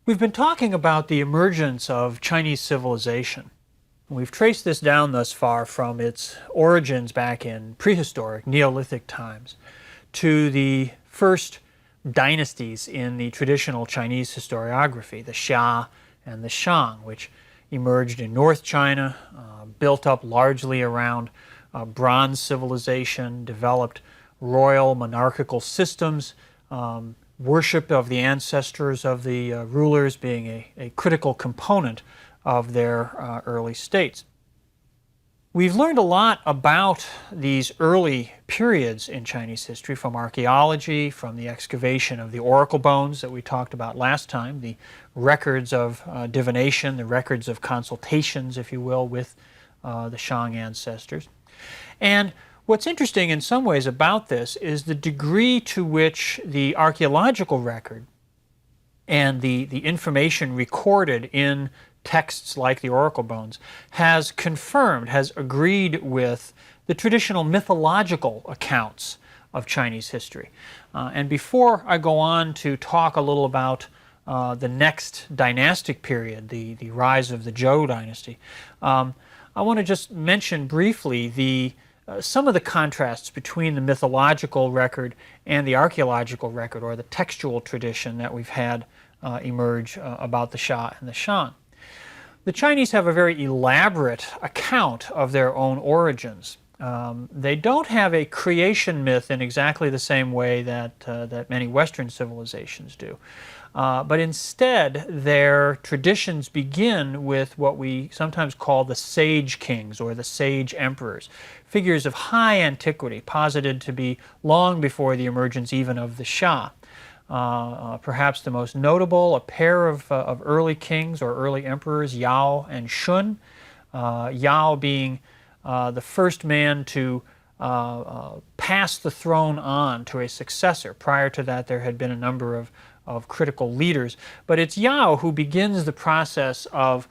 We've been talking about the emergence of Chinese civilization. We've traced this down thus far from its origins back in prehistoric Neolithic times to the first dynasties in the traditional Chinese historiography, the Xia and the Shang, which emerged in North China, built up largely around bronze civilization, developed royal monarchical systems, worship of the ancestors of the rulers being a critical component of their early states. We've learned a lot about these early periods in Chinese history from archaeology, from the excavation of the oracle bones that we talked about last time, the records of divination, the records of consultations, if you will, with the Shang ancestors. And what's interesting in some ways about this is the degree to which the archaeological record and the information recorded in texts like the oracle bones has confirmed, has agreed with the traditional mythological accounts of Chinese history. And before I go on to talk a little about the next dynastic period, the rise of the Zhou dynasty, I want to just mention briefly some of the contrasts between the mythological record and the archaeological record, or the textual tradition that we've had emerge about the Xia and the Shang. The Chinese have a very elaborate account of their own origins. They don't have a creation myth in exactly the same way that many Western civilizations do. But instead, their traditions begin with what we sometimes call the sage kings or the sage emperors, figures of high antiquity, posited to be long before the emergence even of the Xia. Perhaps the most notable, a pair of early kings or early emperors, Yao and Shun. Yao being the first man to pass the throne on to a successor. Prior to that, there had been a number of critical leaders, but it's Yao who begins the process of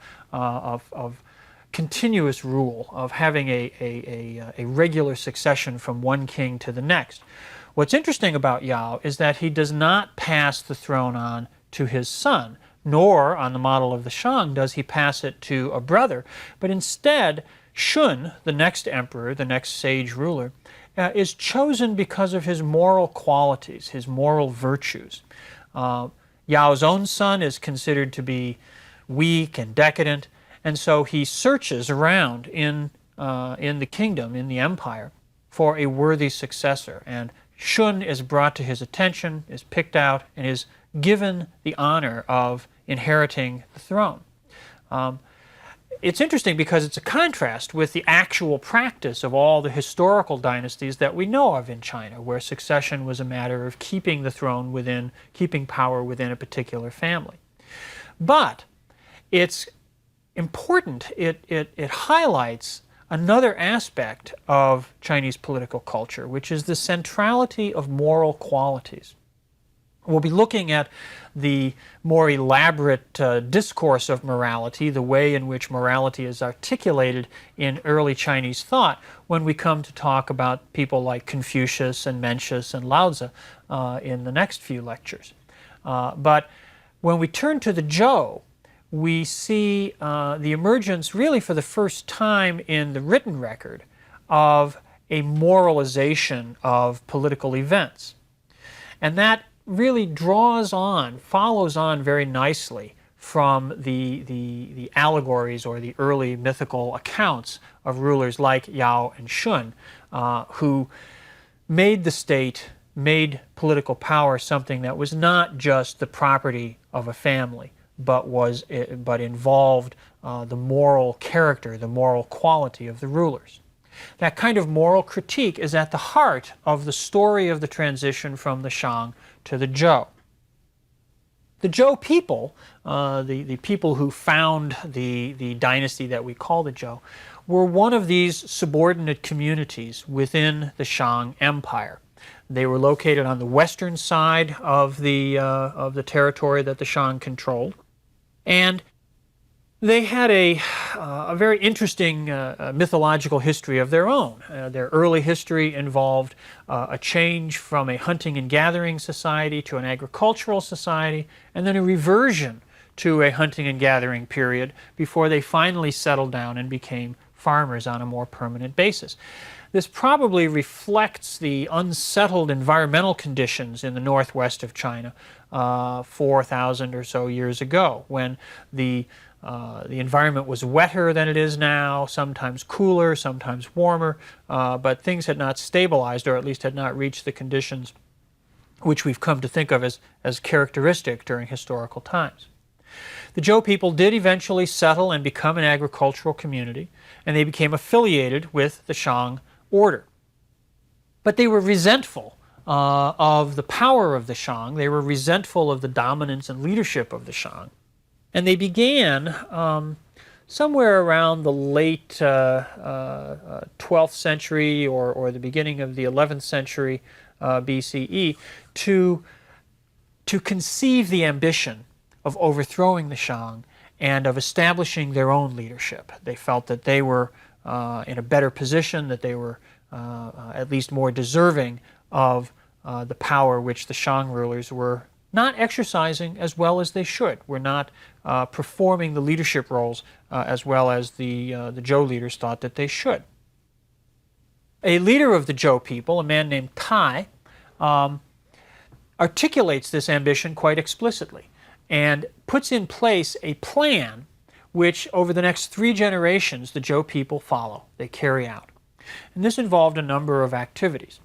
continuous rule, of having a regular succession from one king to the next. What's interesting about Yao is that he does not pass the throne on to his son, nor, on the model of the Shang, does he pass it to a brother, but instead Shun, the next emperor, the next sage ruler, is chosen because of his moral qualities, his moral virtues. Yao's own son is considered to be weak and decadent, and so he searches around in the kingdom, in the empire, for a worthy successor. And Shun is brought to his attention, is picked out, and is given the honor of inheriting the throne. It's interesting because it's a contrast with the actual practice of all the historical dynasties that we know of in China, where succession was a matter of keeping the throne within, keeping power within a particular family. But it's important, it highlights another aspect of Chinese political culture, which is the centrality of moral qualities. We'll be looking at the more elaborate discourse of morality, the way in which morality is articulated in early Chinese thought, when we come to talk about people like Confucius and Mencius and Lao Tzu in the next few lectures. But when we turn to the Zhou, we see the emergence, really for the first time in the written record, of a moralization of political events. And that really draws on, follows on very nicely from the allegories or the early mythical accounts of rulers like Yao and Shun, who made the state, made political power something that was not just the property of a family, but involved the moral character, the moral quality of the rulers. That kind of moral critique is at the heart of the story of the transition from the Shang to the Zhou. The Zhou people, the people who found the dynasty that we call the Zhou, were one of these subordinate communities within the Shang Empire. They were located on the western side of the territory that the Shang controlled, and they had a very interesting mythological history of their own. Their early history involved a change from a hunting and gathering society to an agricultural society, and then a reversion to a hunting and gathering period before they finally settled down and became farmers on a more permanent basis. This probably reflects the unsettled environmental conditions in the northwest of China 4,000 or so years ago, when the environment was wetter than it is now, sometimes cooler, sometimes warmer, but things had not stabilized, or at least had not reached the conditions which we've come to think of as characteristic during historical times. The Zhou people did eventually settle and become an agricultural community, and they became affiliated with the Shang order. But they were resentful of the power of the Shang. They were resentful of the dominance and leadership of the Shang. And they began somewhere around the late 12th century or the beginning of the 11th century BCE to conceive the ambition of overthrowing the Shang and of establishing their own leadership. They felt that they were in a better position, that they were at least more deserving of the power which the Shang rulers were not exercising as well as they should, were not performing the leadership roles as well as the Zhou leaders thought that they should. A leader of the Zhou people, a man named Tai, articulates this ambition quite explicitly and puts in place a plan which over the next 3 generations the Zhou people follow, they carry out. And this involved a number of activities.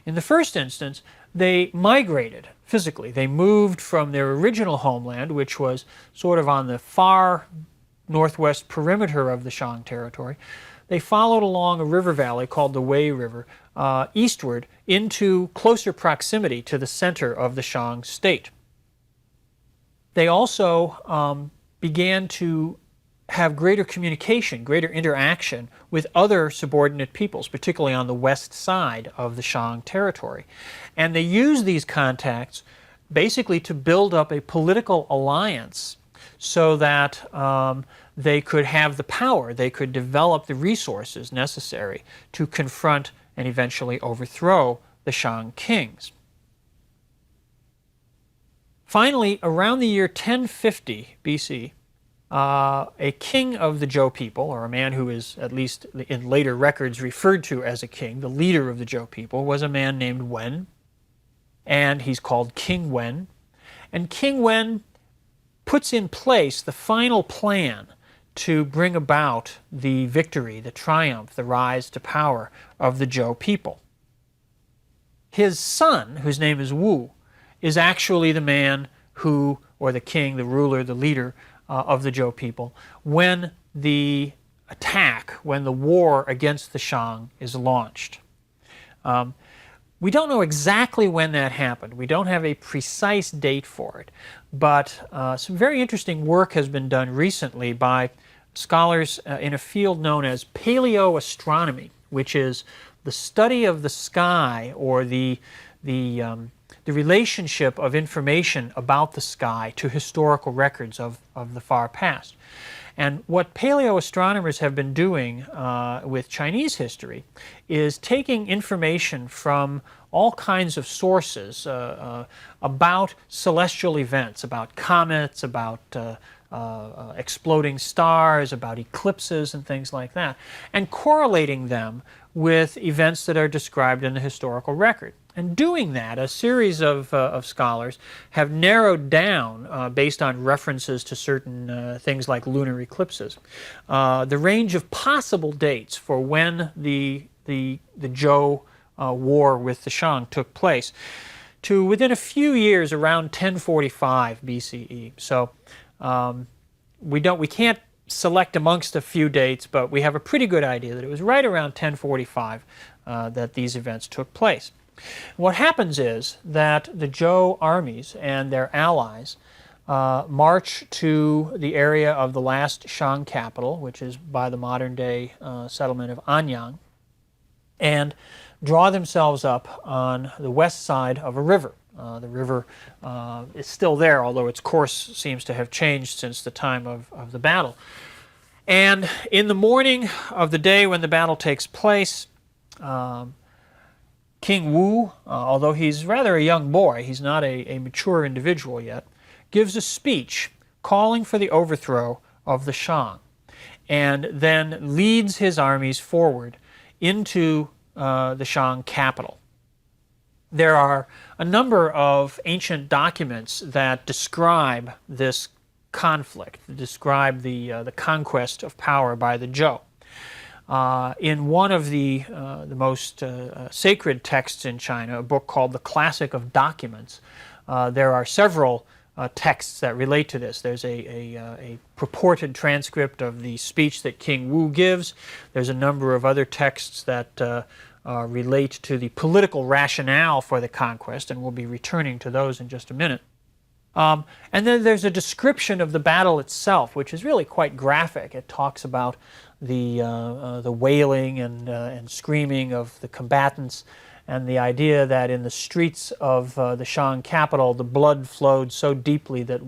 In the first instance, they migrated physically. They moved from their original homeland, which was sort of on the far northwest perimeter of the Shang territory. They followed along a river valley called the Wei River eastward into closer proximity to the center of the Shang state. They also began to have greater communication, greater interaction with other subordinate peoples, particularly on the west side of the Shang territory. And they used these contacts basically to build up a political alliance so that they could have the power, they could develop the resources necessary to confront and eventually overthrow the Shang kings. Finally, around the year 1050 BC, a king of the Zhou people, or a man who is at least in later records referred to as a king, the leader of the Zhou people, was a man named Wen, and he's called King Wen. And King Wen puts in place the final plan to bring about the victory, the triumph, the rise to power of the Zhou people. His son, whose name is Wu, is actually the man who, or the king, the ruler, the leader of the Zhou people, when the attack, when the war against the Shang is launched. We don't know exactly when that happened. We don't have a precise date for it, but some very interesting work has been done recently by scholars in a field known as paleoastronomy, which is the study of the sky, or the relationship of information about the sky to historical records of the far past. And what paleoastronomers have been doing with Chinese history is taking information from all kinds of sources about celestial events, about comets, about exploding stars, about eclipses and things like that, and correlating them with events that are described in the historical record. And doing that, a series of scholars have narrowed down, based on references to certain things like lunar eclipses, the range of possible dates for when the Zhou war with the Shang took place to within a few years, around 1045 BCE. So we can't select amongst a few dates, but we have a pretty good idea that it was right around 1045 that these events took place. What happens is that the Zhou armies and their allies march to the area of the last Shang capital, which is by the modern-day settlement of Anyang, and draw themselves up on the west side of a river. The river is still there, although its course seems to have changed since the time of the battle. And in the morning of the day when the battle takes place, King Wu, although he's rather a young boy, he's not a mature individual yet, gives a speech calling for the overthrow of the Shang, and then leads his armies forward into the Shang capital. There are a number of ancient documents that describe this conflict, describe the conquest of power by the Zhou. In one of the most sacred texts in China, a book called the Classic of Documents, there are several texts that relate to this. There's a purported transcript of the speech that King Wu gives. There's a number of other texts that relate to the political rationale for the conquest, and we'll be returning to those in just a minute. And then there's a description of the battle itself, which is really quite graphic. It talks about the wailing and screaming of the combatants, and the idea that in the streets of the Shang capital, the blood flowed so deeply that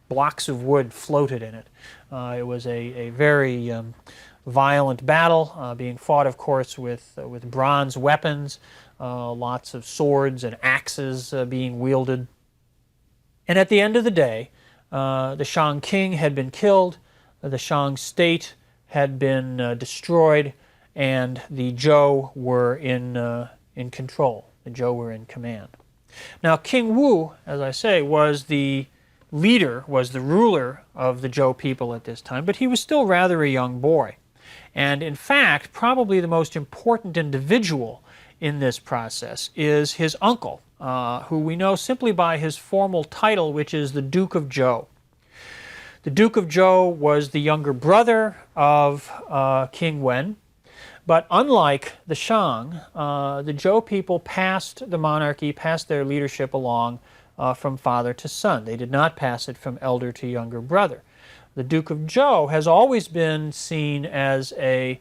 blocks of wood floated in it. It was a very violent battle, being fought, of course, with bronze weapons, lots of swords and axes being wielded. And at the end of the day, the Shang king had been killed, the Shang state had been destroyed, and the Zhou were in control. The Zhou were in command. Now, King Wu, as I say, was the leader, was the ruler of the Zhou people at this time, but he was still rather a young boy. And in fact, probably the most important individual in this process is his uncle, who we know simply by his formal title, which is the Duke of Zhou. The Duke of Zhou was the younger brother of King Wen, but unlike the Shang, the Zhou people passed the monarchy, passed their leadership along from father to son. They did not pass it from elder to younger brother. The Duke of Zhou has always been seen as a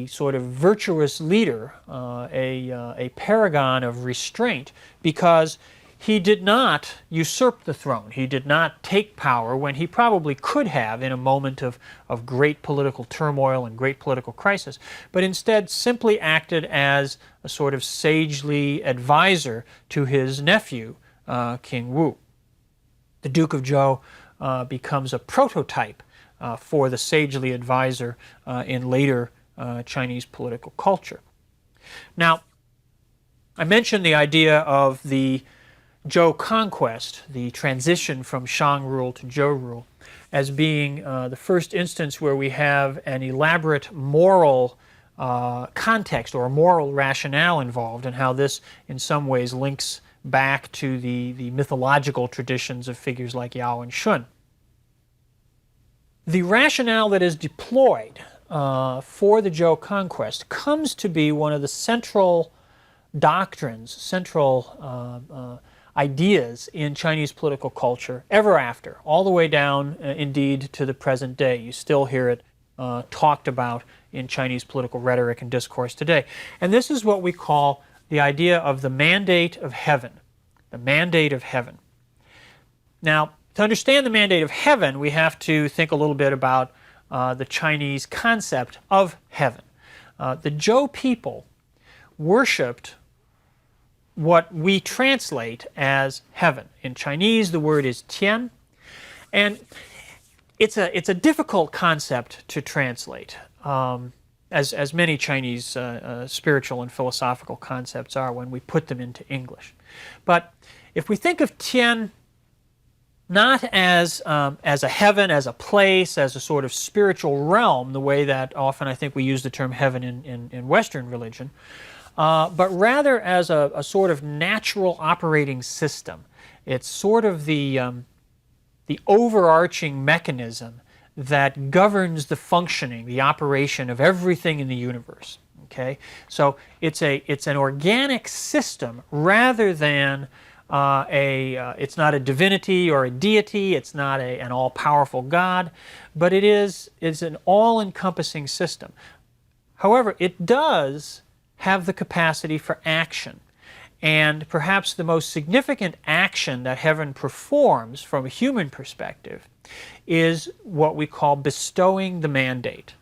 sort of virtuous leader, a paragon of restraint, because he did not usurp the throne. He did not take power when he probably could have in a moment of great political turmoil and great political crisis, but instead simply acted as a sort of sagely advisor to his nephew, King Wu. The Duke of Zhou becomes a prototype for the sagely advisor in later Chinese political culture. Now, I mentioned the idea of the Zhou conquest, the transition from Shang rule to Zhou rule, as being the first instance where we have an elaborate moral context or a moral rationale involved, and how this in some ways links back to the mythological traditions of figures like Yao and Shun. The rationale that is deployed for the Zhou conquest comes to be one of the central doctrines, central ideas in Chinese political culture ever after, all the way down indeed to the present day. You still hear it talked about in Chinese political rhetoric and discourse today. And this is what we call the idea of the mandate of heaven. The mandate of heaven. Now, to understand the mandate of heaven, we have to think a little bit about the Chinese concept of heaven. The Zhou people worshipped what we translate as heaven. In Chinese, the word is tian, and it's a difficult concept to translate, as many Chinese spiritual and philosophical concepts are when we put them into English. But if we think of tian not as a heaven, as a place, as a sort of spiritual realm, the way that often I think we use the term heaven in Western religion, but rather as a sort of natural operating system. It's sort of the overarching mechanism that governs the functioning, the operation of everything in the universe. Okay, so it's an organic system rather than it's not a divinity or a deity. It's not an all-powerful God, but it's an all-encompassing system. However, it does have the capacity for action. And perhaps the most significant action that heaven performs from a human perspective is what we call bestowing the mandate,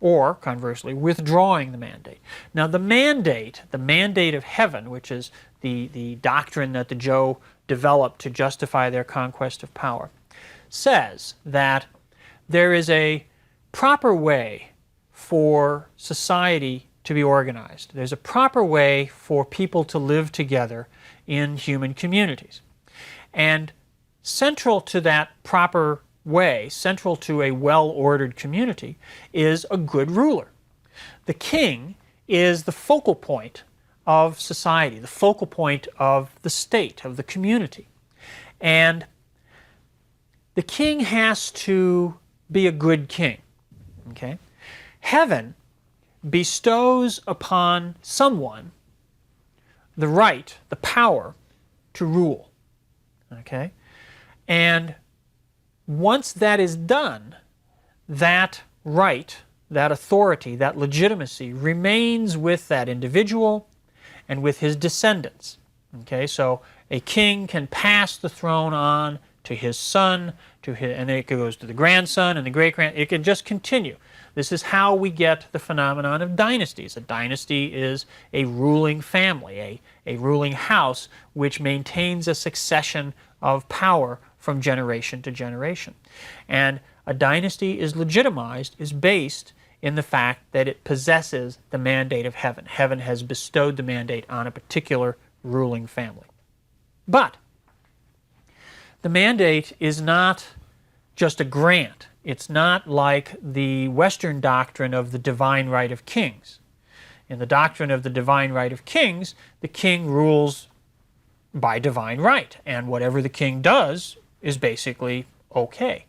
or conversely, withdrawing the mandate. Now, the mandate of heaven, which is the doctrine that the Zhou developed to justify their conquest of power, says that there is a proper way for society to be organized. There's a proper way for people to live together in human communities. And central to that proper way, central to a well-ordered community, is a good ruler. The king is the focal point of society, the focal point of the state, of the community. And the king has to be a good king. Okay? Heaven bestows upon someone the right, the power to rule. Okay? And once that is done, that right, that authority, that legitimacy remains with that individual and with his descendants. Okay? So a king can pass the throne on to his son, and then it goes to the grandson and the great-grand. It can just continue. This is how we get the phenomenon of dynasties. A dynasty is a ruling family, a ruling house which maintains a succession of power from generation to generation. And a dynasty is legitimized, is based in the fact that it possesses the mandate of heaven. Heaven has bestowed the mandate on a particular ruling family. But the mandate is not just a grant. It's not like the Western doctrine of the divine right of kings. In the doctrine of the divine right of kings, the king rules by divine right, and whatever the king does is basically okay.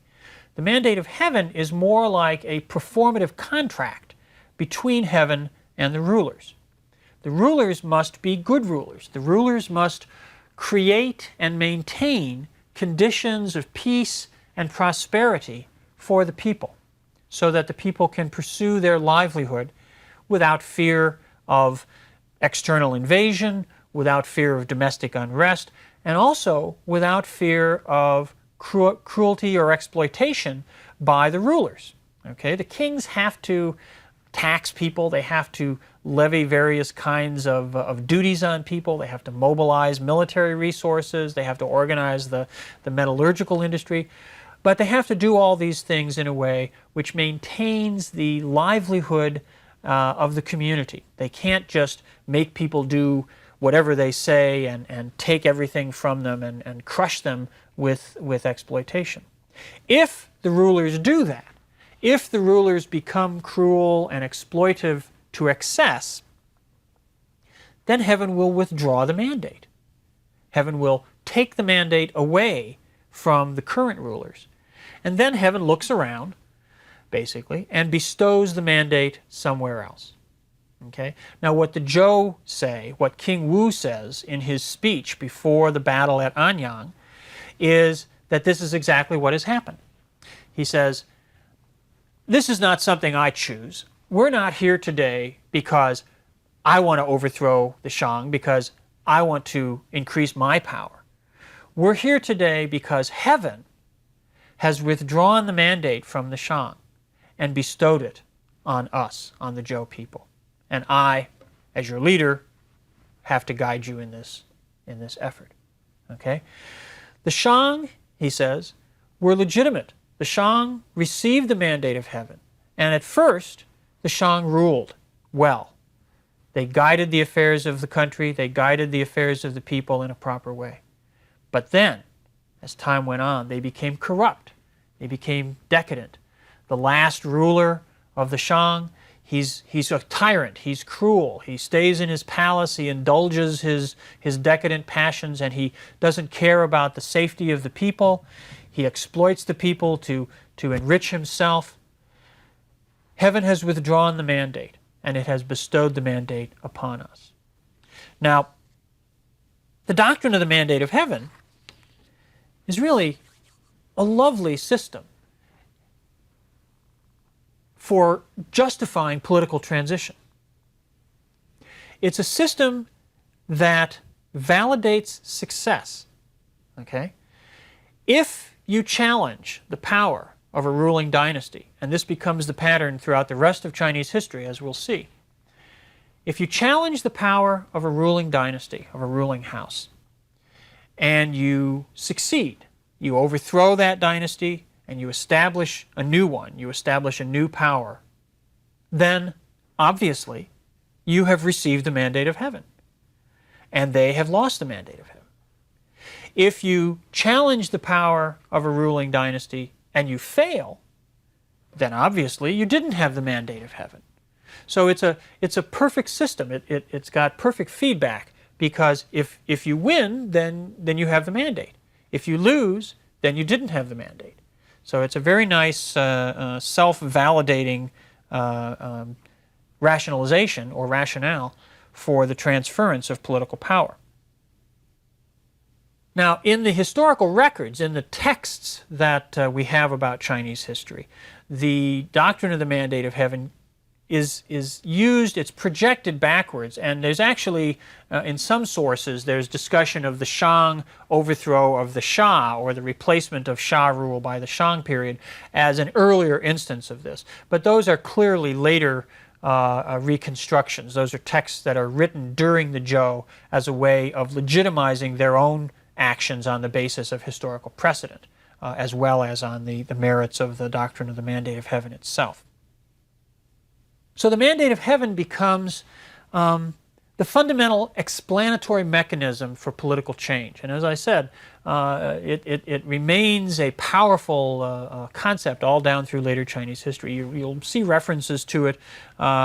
The mandate of heaven is more like a performative contract between heaven and the rulers. The rulers must be good rulers. The rulers must create and maintain conditions of peace and prosperity for the people, so that the people can pursue their livelihood without fear of external invasion, without fear of domestic unrest, and also without fear of cruelty or exploitation by the rulers. Okay? The kings have to tax people, they have to levy various kinds of duties on people, they have to mobilize military resources, they have to organize the metallurgical industry, but they have to do all these things in a way which maintains the livelihood of the community. They can't just make people do whatever they say and take everything from them and crush them with exploitation. If the rulers do that, if the rulers become cruel and exploitive to excess, then heaven will withdraw the mandate. Heaven will take the mandate away from the current rulers. And then heaven looks around, basically, and bestows the mandate somewhere else. Okay? Now what the Zhou say, what King Wu says in his speech before the battle at Anyang, is that this is exactly what has happened. He says, this is not something I choose. We're not here today because I want to overthrow the Shang, because I want to increase my power. We're here today because heaven has withdrawn the mandate from the Shang and bestowed it on us, on the Zhou people. And I, as your leader, have to guide you in this effort. Okay? The Shang, he says, were legitimate. The Shang received the mandate of heaven. And at first, the Shang ruled well. They guided the affairs of the country, they guided the affairs of the people in a proper way. But then, as time went on, they became corrupt. They became decadent. The last ruler of the Shang, he's a tyrant, he's cruel, he stays in his palace, he indulges his decadent passions, and he doesn't care about the safety of the people. He exploits the people to enrich himself. Heaven has withdrawn the mandate, and it has bestowed the mandate upon us. Now, the doctrine of the mandate of heaven is really a lovely system for justifying political transition. It's a system that validates success. Okay? If you challenge the power of a ruling dynasty, and this becomes the pattern throughout the rest of Chinese history, as we'll see, if you challenge the power of a ruling dynasty, of a ruling house, and you succeed, you overthrow that dynasty, and you establish a new one, you establish a new power, then obviously you have received the mandate of heaven, and they have lost the mandate of heaven. If you challenge the power of a ruling dynasty and you fail, then obviously you didn't have the mandate of heaven. So it's a perfect system. It's got perfect feedback, because if you win, then you have the mandate. If you lose, then you didn't have the mandate. So it's a very nice self-validating rationalization or rationale for the transference of political power. Now, in the historical records, in the texts that we have about Chinese history, the doctrine of the mandate of heaven is used, it's projected backwards, and there's actually, in some sources, there's discussion of the Shang overthrow of the Shah, or the replacement of Shah rule by the Shang period, as an earlier instance of this. But those are clearly later reconstructions. Those are texts that are written during the Zhou as a way of legitimizing their own actions on the basis of historical precedent, as well as on the merits of the doctrine of the mandate of heaven itself. So the mandate of heaven becomes the fundamental explanatory mechanism for political change. And as I said, it remains a powerful concept all down through later Chinese history. You'll see references to it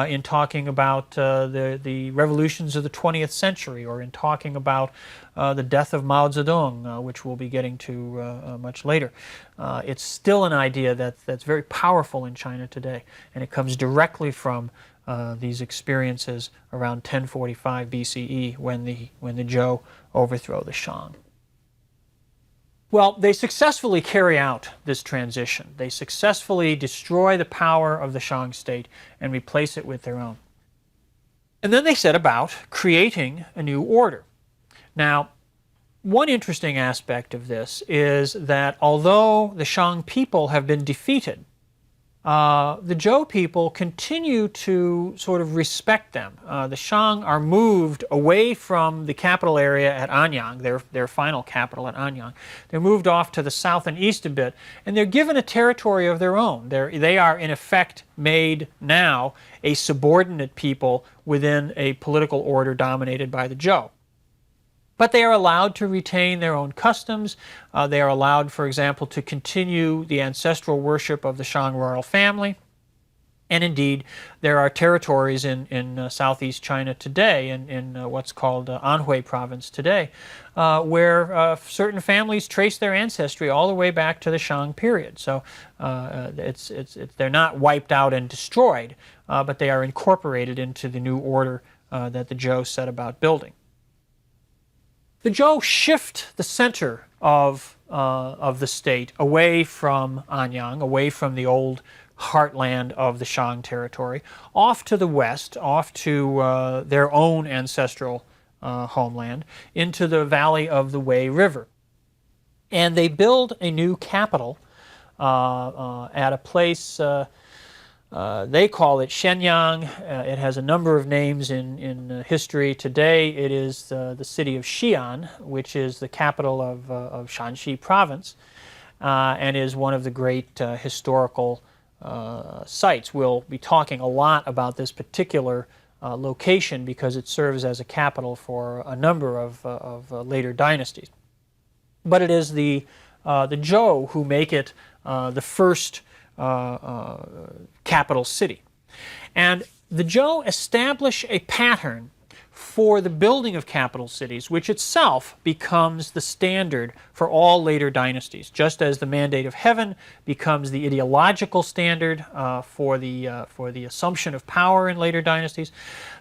in talking about the revolutions of the 20th century, or in talking about the death of Mao Zedong, which we'll be getting to much later. It's still an idea that's very powerful in China today, and it comes directly from these experiences around 1045 BCE when the Zhou overthrow the Shang. Well, they successfully carry out this transition. They successfully destroy the power of the Shang state and replace it with their own. And then they set about creating a new order. Now, one interesting aspect of this is that although the Shang people have been defeated, the Zhou people continue to sort of respect them. The Shang are moved away from the capital area at Anyang, their final capital at Anyang. They're moved off to the south and east a bit, and they're given a territory of their own. They are, in effect, made now a subordinate people within a political order dominated by the Zhou. But they are allowed to retain their own customs. They are allowed, for example, to continue the ancestral worship of the Shang royal family. And indeed, there are territories in southeast China today, in what's called Anhui province today, where certain families trace their ancestry all the way back to the Shang period. So they're not wiped out and destroyed, but they are incorporated into the new order that the Zhou set about building. The Zhou shift the center of the state away from Anyang, away from the old heartland of the Shang territory, off to the west, off to their own ancestral homeland, into the valley of the Wei River. And they build a new capital at a place, they call it Shenyang. It has a number of names in history. Today it is the city of Xi'an, which is the capital of Shanxi province, and is one of the great historical sites. We'll be talking a lot about this particular location because it serves as a capital for a number of later dynasties. But it is the Zhou who make it the first capital city. And the Zhou establish a pattern for the building of capital cities, which itself becomes the standard for all later dynasties, just as the mandate of heaven becomes the ideological standard for the assumption of power in later dynasties.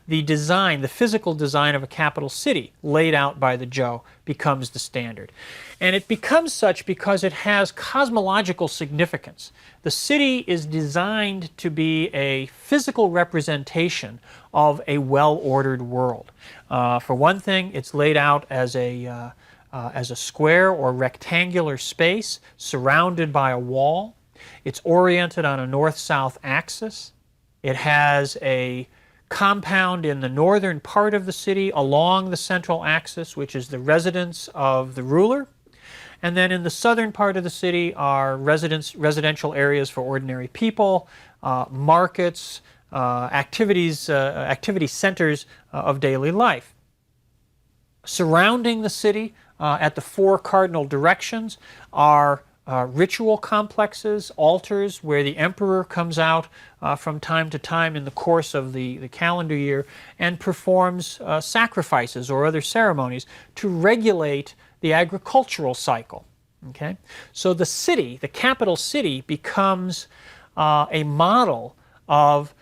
The design, the physical design of a capital city laid out by the Zhou becomes the standard. And it becomes such because it has cosmological significance. The city is designed to be a physical representation of a well-ordered world. For one thing, it's laid out as a square or rectangular space surrounded by a wall. It's oriented on a north-south axis. It has a compound in the northern part of the city along the central axis, which is the residence of the ruler. And then in the southern part of the city are residential areas for ordinary people, markets, activity centers of daily life. Surrounding the city at the four cardinal directions are ritual complexes, altars where the emperor comes out from time to time in the course of the calendar year and performs sacrifices or other ceremonies to regulate the agricultural cycle. Okay? So the city, the capital city, becomes a model of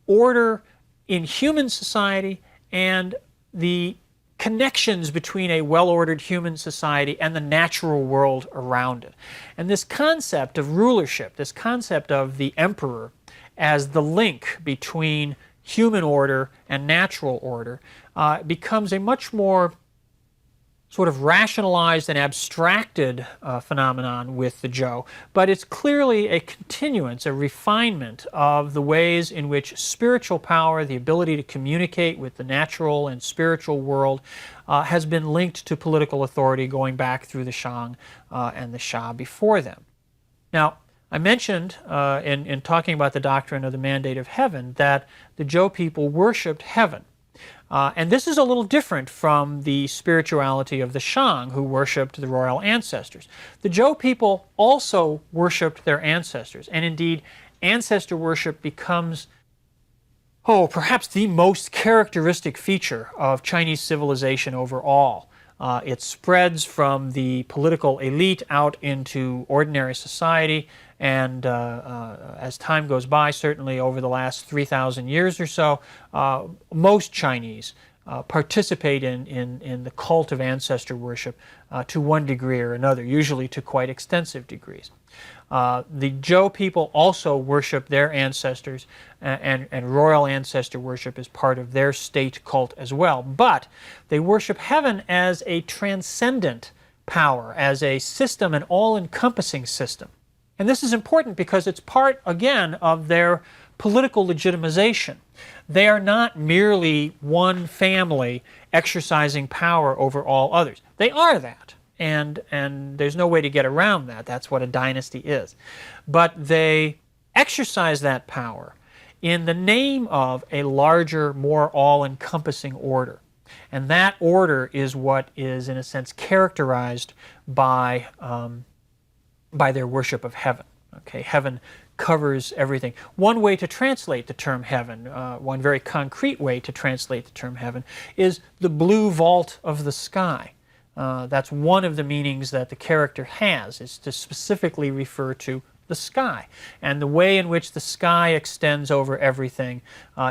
order in human society and the connections between a well-ordered human society and the natural world around it. And this concept of rulership, this concept of the emperor as the link between human order and natural order, becomes a much more sort of rationalized and abstracted phenomenon with the Zhou, but it's clearly a continuance, a refinement of the ways in which spiritual power, the ability to communicate with the natural and spiritual world, has been linked to political authority going back through the Shang and the Xia before them. Now, I mentioned in talking about the doctrine of the mandate of heaven that the Zhou people worshipped heaven. And this is a little different from the spirituality of the Shang, who worshipped the royal ancestors. The Zhou people also worshipped their ancestors, and indeed, ancestor worship becomes, perhaps the most characteristic feature of Chinese civilization overall. It spreads from the political elite out into ordinary society, and as time goes by, certainly over the last 3,000 years or so, most Chinese participate in the cult of ancestor worship to one degree or another, usually to quite extensive degrees. The Zhou people also worship their ancestors, and royal ancestor worship is part of their state cult as well. But they worship heaven as a transcendent power, as a system, an all-encompassing system. And this is important because it's part, again, of their political legitimization. They are not merely one family exercising power over all others. They are that. And there's no way to get around that. That's what a dynasty is. But they exercise that power in the name of a larger, more all-encompassing order. And that order is what is, in a sense, characterized by their worship of heaven. Okay, heaven covers everything. One way to translate the term heaven, one very concrete way to translate the term heaven, is the blue vault of the sky. That's one of the meanings that the character has, is to specifically refer to the sky. And the way in which the sky extends over everything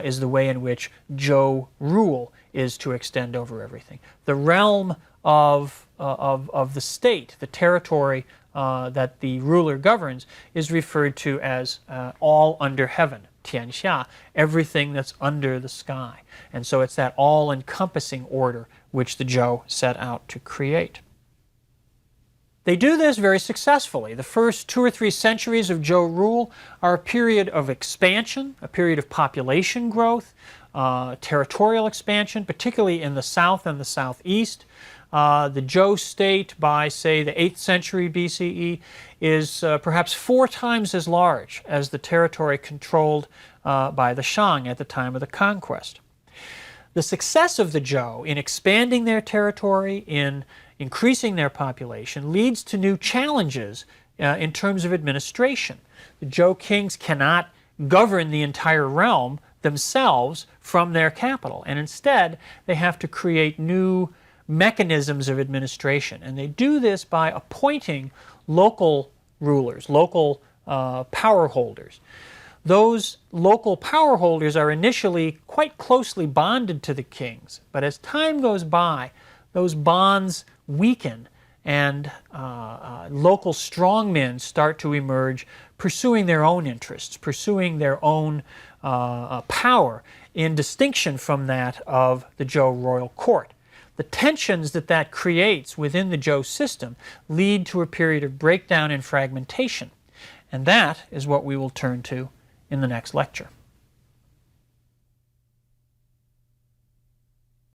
is the way in which Zhou rule is to extend over everything. The realm of the state, the territory that the ruler governs, is referred to as all under heaven, Tianxia, everything that's under the sky. And so it's that all-encompassing order which the Zhou set out to create. They do this very successfully. The first 2 or 3 centuries of Zhou rule are a period of expansion, a period of population growth, territorial expansion, particularly in the south and the southeast. The Zhou state by, say, the 8th century BCE is perhaps 4 times as large as the territory controlled by the Shang at the time of the conquest. The success of the Zhou in expanding their territory, in increasing their population, leads to new challenges in terms of administration. The Zhou kings cannot govern the entire realm themselves from their capital, and instead they have to create new mechanisms of administration. And they do this by appointing local rulers, local power holders. Those local power holders are initially quite closely bonded to the kings, but as time goes by, those bonds weaken and local strongmen start to emerge, pursuing their own interests, pursuing their own power in distinction from that of the Zhou royal court. The tensions that creates within the Zhou system lead to a period of breakdown and fragmentation. And that is what we will turn to in the next lecture.